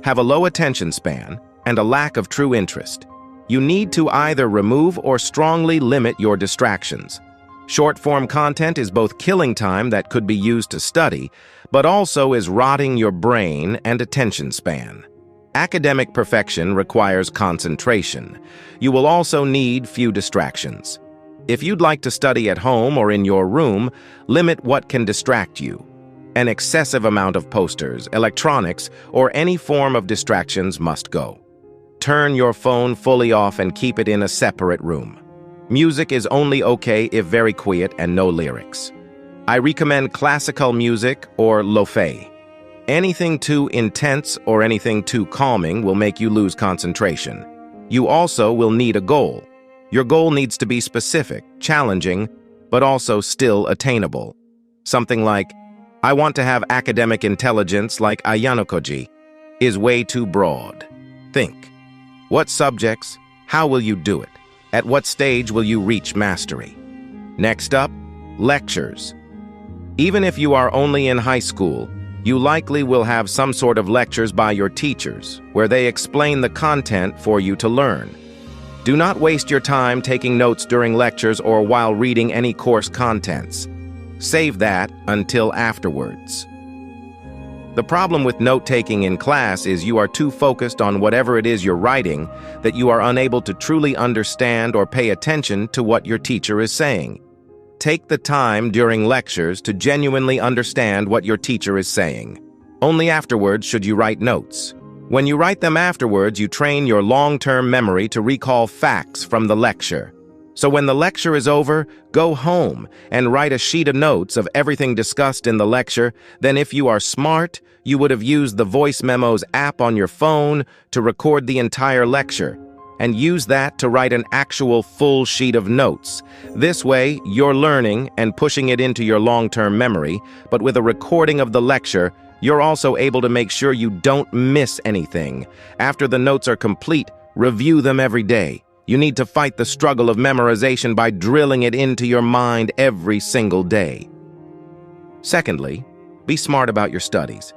have a low attention span and a lack of true interest. You need to either remove or strongly limit your distractions. Short-form content is both killing time that could be used to study, but also is rotting your brain and attention span. Academic perfection requires concentration. You will also need few distractions. If you'd like to study at home or in your room, limit what can distract you. An excessive amount of posters, electronics, or any form of distractions must go. Turn your phone fully off and keep it in a separate room. Music is only okay if very quiet and no lyrics. I recommend classical music or lo-fi. Anything too intense or anything too calming will make you lose concentration. You also will need a goal. Your goal needs to be specific, challenging, but also still attainable. Something like, I want to have academic intelligence like Ayanojou is way too broad. Think. What subjects? How will you do it? At what stage will you reach mastery? Next up, lectures. Even if you are only in high school, you likely will have some sort of lectures by your teachers, where they explain the content for you to learn. Do not waste your time taking notes during lectures or while reading any course contents. Save that until afterwards. The problem with note-taking in class is you are too focused on whatever it is you're writing that you are unable to truly understand or pay attention to what your teacher is saying. Take the time during lectures to genuinely understand what your teacher is saying. Only afterwards should you write notes. When you write them afterwards, you train your long-term memory to recall facts from the lecture. So when the lecture is over, go home and write a sheet of notes of everything discussed in the lecture. Then if you are smart, you would have used the Voice Memos app on your phone to record the entire lecture and use that to write an actual full sheet of notes. This way, you're learning and pushing it into your long-term memory, but with a recording of the lecture, you're also able to make sure you don't miss anything. After the notes are complete, review them every day. You need to fight the struggle of memorization by drilling it into your mind every single day. Secondly, be smart about your studies.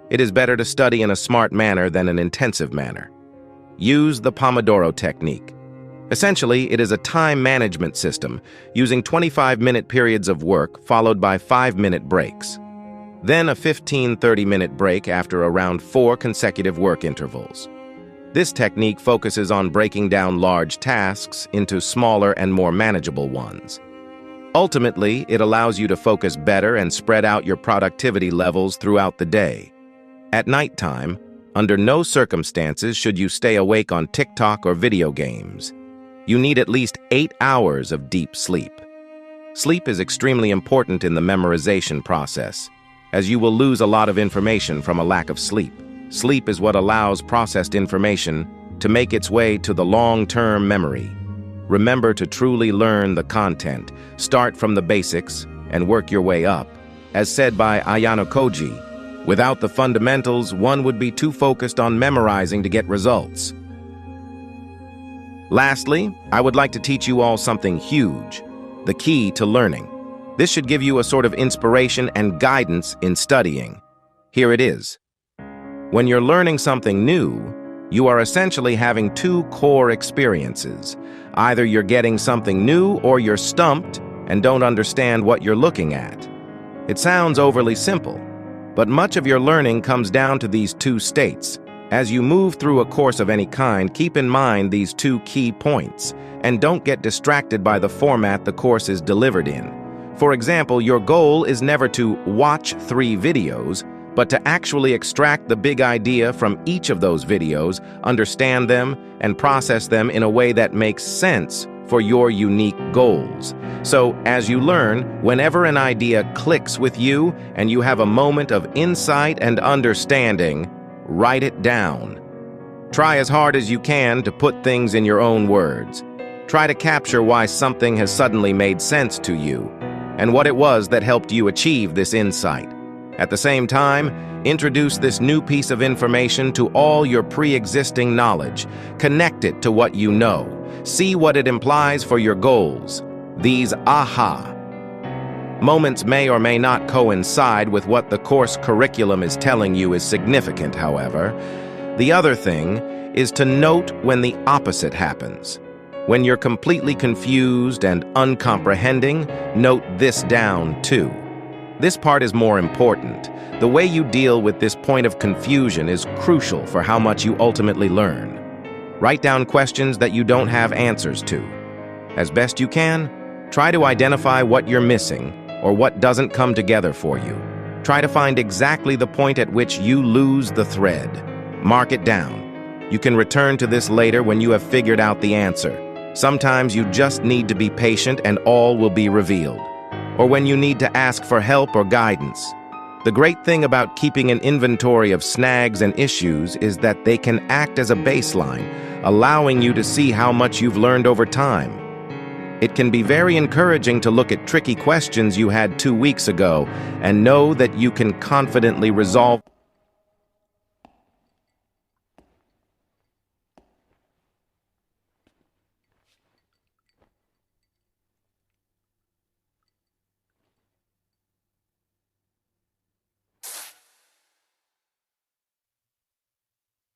It is better to study in a smart manner than an intensive manner. Use the Pomodoro technique. Essentially, it is a time management system using 25-minute periods of work followed by 5-minute breaks. Then a 15-30-minute break after around 4 consecutive work intervals. This technique focuses on breaking down large tasks into smaller and more manageable ones. Ultimately, it allows you to focus better and spread out your productivity levels throughout the day. At nighttime, under no circumstances should you stay awake on TikTok or video games. You need at least 8 hours of deep sleep. Sleep is extremely important in the memorization process, as you will lose a lot of information from a lack of sleep. Sleep is what allows processed information to make its way to the long-term memory. Remember to truly learn the content. Start from the basics and work your way up. As said by Ayanojou, without the fundamentals, one would be too focused on memorizing to get results. Lastly, I would like to teach you all something huge, the key to learning. This should give you a sort of inspiration and guidance in studying. Here it is. When you're learning something new, you are essentially having 2 core experiences. Either you're getting something new or you're stumped and don't understand what you're looking at. It sounds overly simple, but much of your learning comes down to these 2 states. As you move through a course of any kind, keep in mind these 2 key points, and don't get distracted by the format the course is delivered in. For example, your goal is never to watch 3 videos, but to actually extract the big idea from each of those videos, understand them, and process them in a way that makes sense for your unique goals. So, as you learn, whenever an idea clicks with you and you have a moment of insight and understanding, write it down. Try as hard as you can to put things in your own words. Try to capture why something has suddenly made sense to you, and what it was that helped you achieve this insight. At the same time, introduce this new piece of information to all your pre-existing knowledge. Connect it to what you know. See what it implies for your goals. These aha moments may or may not coincide with what the course curriculum is telling you is significant, however. The other thing is to note when the opposite happens. When you're completely confused and uncomprehending, note this down too. This part is more important. The way you deal with this point of confusion is crucial for how much you ultimately learn. Write down questions that you don't have answers to. As best you can, try to identify what you're missing or what doesn't come together for you. Try to find exactly the point at which you lose the thread. Mark it down. You can return to this later when you have figured out the answer. Sometimes you just need to be patient and all will be revealed. Or when you need to ask for help or guidance. The great thing about keeping an inventory of snags and issues is that they can act as a baseline, allowing you to see how much you've learned over time. It can be very encouraging to look at tricky questions you had 2 weeks ago and know that you can confidently resolve